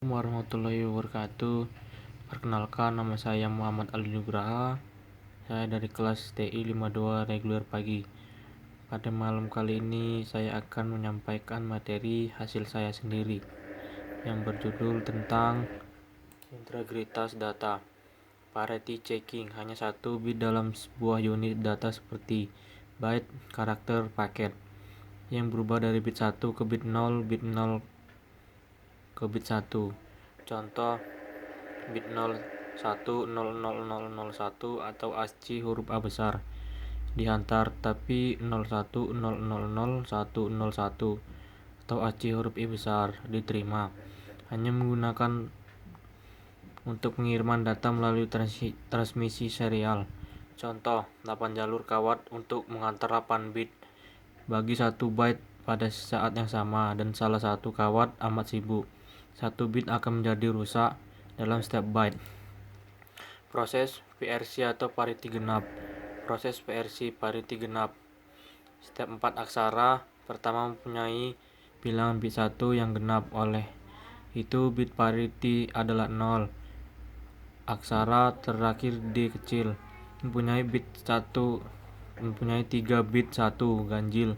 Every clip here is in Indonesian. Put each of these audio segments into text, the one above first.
Warahmatullahi wabarakatuh. Perkenalkan, nama saya Muhammad Ali Nugraha. Saya dari kelas TI 52 reguler pagi. Pada malam kali ini saya akan menyampaikan materi hasil saya sendiri yang berjudul tentang integritas data. Parity checking, hanya satu bit dalam sebuah unit data seperti byte, karakter, paket yang berubah dari bit 1 ke bit 0, bit 0 ke bit 1. Contoh bit 010001 atau ASCII huruf A besar dihantar, tapi 01000101 atau ASCII huruf I besar diterima. Hanya menggunakan untuk pengiriman data melalui transmisi serial. Contoh 8 jalur kawat untuk mengantar 8 bit bagi 1 byte pada saat yang sama, dan salah satu kawat amat sibuk. 1 bit akan menjadi rusak dalam setiap byte. Proses PRC atau parity genap. Proses PRC parity genap. Setiap 4 aksara pertama mempunyai bilangan bit 1 yang genap, oleh itu bit parity adalah 0. Aksara terakhir D kecil mempunyai 3 bit 1 ganjil,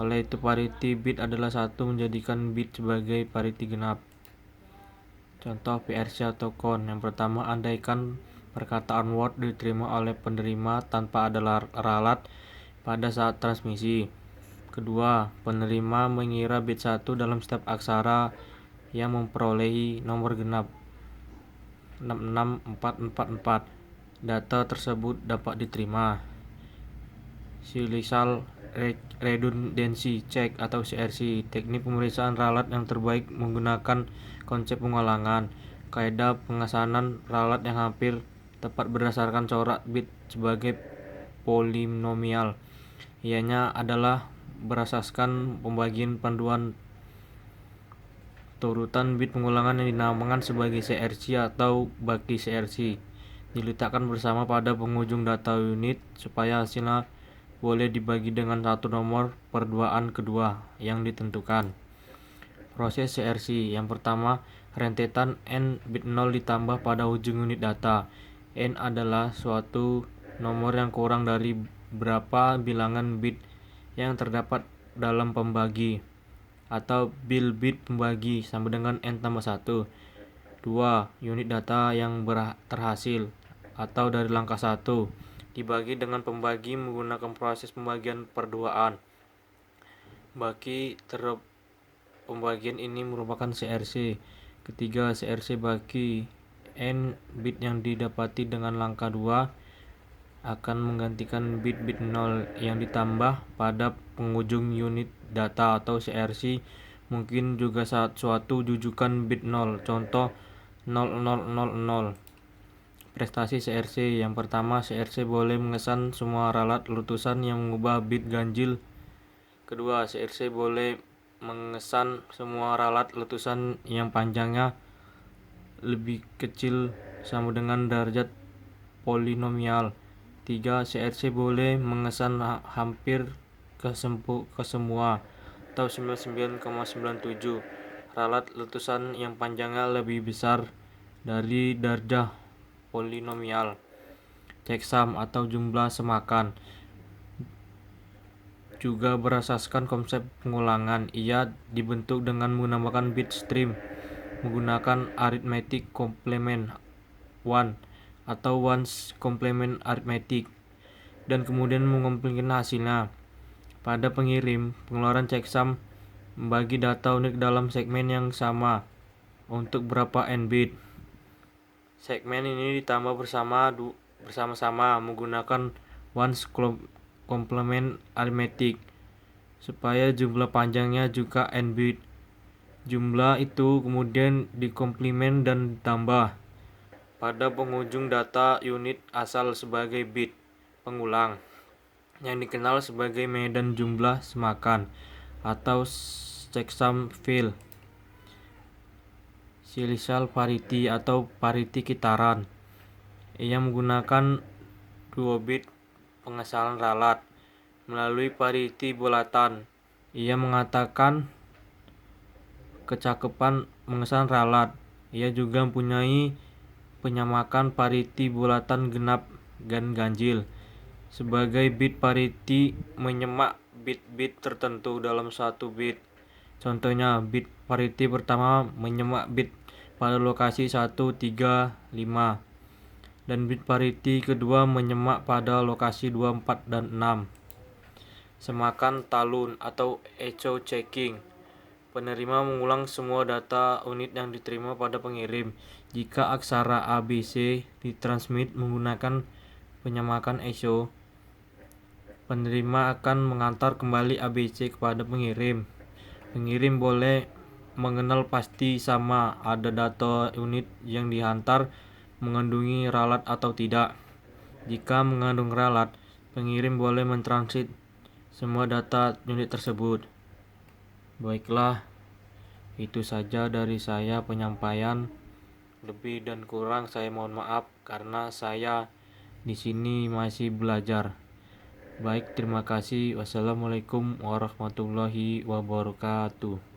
oleh itu parity bit adalah 1 menjadikan bit sebagai parity genap. Contoh PRC atau CON. Yang pertama, andaikan perkataan word diterima oleh penerima tanpa ada ralat pada saat transmisi. Kedua, penerima mengira bit 1 dalam setiap aksara yang memperolehi nomor genap 66444. Data tersebut dapat diterima. Silicial Redundancy Check atau CRC, teknik pemeriksaan ralat yang terbaik menggunakan konsep pengulangan. Kaidah pengesanan ralat yang hampir tepat berdasarkan corak bit sebagai polinomial. Ianya adalah berasaskan pembagian panduan turutan bit pengulangan yang dinamakan sebagai CRC atau baki CRC, diletakkan bersama pada penghujung data unit supaya hasilnya boleh dibagi dengan satu nomor perduaan kedua yang ditentukan. Proses CRC yang pertama, rentetan n bit 0 ditambah pada ujung unit data. N adalah suatu nomor yang kurang dari berapa bilangan bit yang terdapat dalam pembagi, atau bil bit pembagi sama dengan n tambah 1. 2. Unit data yang terhasil atau dari langkah 1 dibagi dengan pembagi menggunakan proses pembagian perduaan. Bagi pembagian ini merupakan CRC. Ketiga, CRC bagi n bit yang didapati dengan langkah 2 akan menggantikan bit-bit 0 yang ditambah pada penghujung unit data, atau CRC mungkin juga suatu jujukan bit 0. Contoh 0000. Prestasi CRC yang pertama, CRC boleh mengesan semua ralat letusan yang mengubah bit ganjil. Kedua, CRC boleh mengesan semua ralat letusan yang panjangnya lebih kecil sama dengan derajat polinomial. 3. CRC boleh mengesan hampir ke semua atau 99,97 ralat letusan yang panjangnya lebih besar dari darjah polinomial. Checksum atau jumlah semakan juga berasaskan konsep pengulangan. Ia dibentuk dengan menambahkan bit stream menggunakan arithmetic complement 1 atau ones complement arithmetic, dan kemudian mengumpulkan hasilnya. Pada pengirim, pengeluaran checksum membagi data unik dalam segmen yang sama untuk berapa n bit. Segmen ini ditambah bersama-sama menggunakan ones complement arithmetic supaya jumlah panjangnya juga n bit. Jumlah itu kemudian dikomplemen dan ditambah pada penghujung data unit asal sebagai bit pengulang, yang dikenal sebagai medan jumlah semakan atau checksum field. Silicial parity atau parity kitaran. Ia menggunakan 2 bit pengesalan ralat melalui parity bulatan. Ia mengatakan kecakapan mengesan ralat. Ia juga mempunyai penyamakan pariti bulatan genap dan ganjil. Sebagai bit pariti menyemak bit-bit tertentu dalam satu bit. Contohnya, bit pariti pertama menyemak bit pada lokasi 1, 3, 5. Dan bit pariti kedua menyemak pada lokasi 2, 4, dan 6. Semakan talun atau echo checking. Penerima mengulang semua data unit yang diterima pada pengirim. Jika aksara ABC ditransmit menggunakan penyamakan echo, penerima akan mengantar kembali ABC kepada pengirim. Pengirim boleh mengenal pasti sama ada data unit yang dihantar mengandungi ralat atau tidak. Jika mengandung ralat, pengirim boleh mentransit semua data unit tersebut. Baiklah, itu saja dari saya penyampaian. Lebih dan kurang saya mohon maaf karena saya di sini masih belajar. Baik, terima kasih. Wassalamualaikum warahmatullahi wabarakatuh.